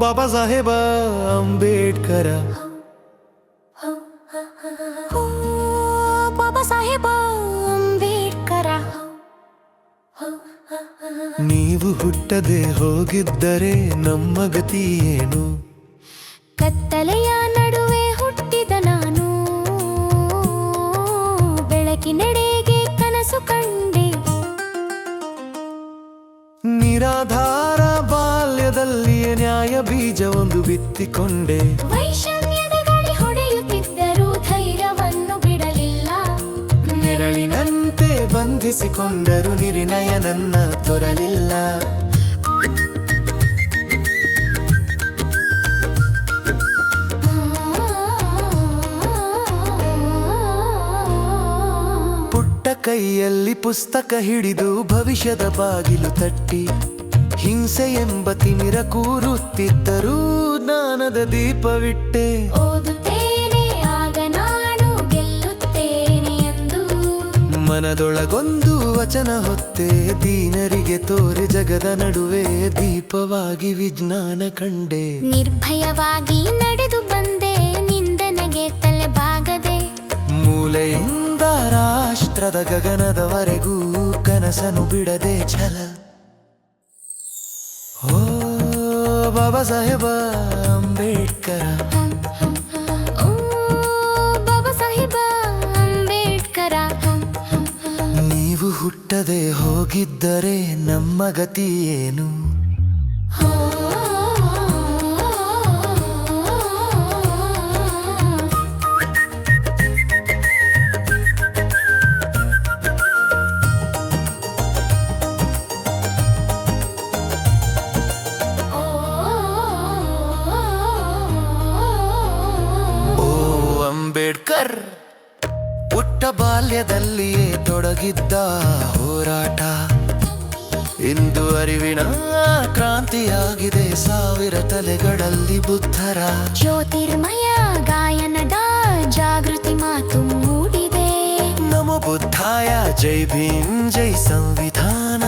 ಬಾಬಾಸಾಹೇಬ ಅಂಬೇಡ್ಕರ ಬಾಬಾಸಾಹೇಬ ಅಂಬೇಡ್ಕರ ನೀವು ಹುಟ್ಟದೆ ಹೋಗಿದ್ದರೆ ನಮ್ಮ ಗತಿ ಏನು? ಕತ್ತಲೆಯ ನಡುವೆ ಹುಟ್ಟಿದ ನಾನು ಬೆಳಕಿನೆಡೆಗೆ ಕನಸು ಕಂಡೆ. ನಿರಾಧಾರ ಬಾಲ್ಯದಲ್ಲಿಯೇ ನ್ಯಾಯ ಬೀಜವೊಂದು ಬಿತ್ತಿಕೊಂಡೆ. ವೈಷಮ್ಯದ ಗಾಳಿ ಹೊಡೆಯುತ್ತಿದ್ದರೂ ಧೈರ್ಯವನ್ನು ಬಿಡಲಿಲ್ಲ. ನೆರಳಿನಂತೆ ಬಂಧಿಸಿಕೊಂಡರು ನಿರ್ಣಯ ನನ್ನ ತೊರಲಿಲ್ಲ. ಪುಟ್ಟ ಕೈಯಲ್ಲಿ ಪುಸ್ತಕ ಹಿಡಿದು ಭವಿಷ್ಯದ ಬಾಗಿಲು ತಟ್ಟಿ ಹಿಂಸೆ ಎಂಬ ತಿಮಿರ ಕೂರುತ್ತಿದ್ದರೂ ಜ್ಞಾನದ ದೀಪವಿಟ್ಟೆ. ಓದುತ್ತೇನೆ ಆಗ ನಾನು ಗೆಲ್ಲುತ್ತೇನೆ ಎಂದು ಮನದೊಳಗೊಂದು ವಚನ ಹೊತ್ತೆ ದೀನರಿಗೆ ತೋರೆ ಜಗದ ನಡುವೆ ದೀಪವಾಗಿ ವಿಜ್ಞಾನ ಕಂಡೆ. ನಿರ್ಭಯವಾಗಿ ನಡೆದು ಬಂದೆ ನಿಂದನೆಗೆ ತಲೆ ಬಾಗದೆ. ಮೂಲೆಯಿಂದ ರಾಷ್ಟ್ರದ ಗಗನದವರೆಗೂ ಕನಸನ್ನು ಬಿಡದೆ ಛಲ. ಓ ಬಾಬಾಸಾಹೇಬ ಅಂಬೇಡ್ಕರ, ಓ ಬಾಬಾಸಾಹೇಬ ಅಂಬೇಡ್ಕರ. ನೀವು ಹುಟ್ಟದೆ ಹೋಗಿದ್ದರೆ ನಮ್ಮ ಗತಿ ಏನು? ಅಂಬೇಡ್ಕರ್ ಪುಟ್ಟ ಬಾಲ್ಯದಲ್ಲಿಯೇ ತೊಡಗಿದ್ದ ಹೋರಾಟ ಇಂದು ಅರಿವಿನ ಕ್ರಾಂತಿಯಾಗಿದೆ. ಸಾವಿರ ತಲೆಗಳಲ್ಲಿ ಬುದ್ಧರ ಜ್ಯೋತಿರ್ಮಯ ಗಾಯನದ ಜಾಗೃತಿ ಮಾತು ಮೂಡಿದೆ. ನಮೋ ಬುದ್ಧಾಯ, ಜೈ ಭೀಮ್, ಜೈ ಸಂವಿಧಾನ.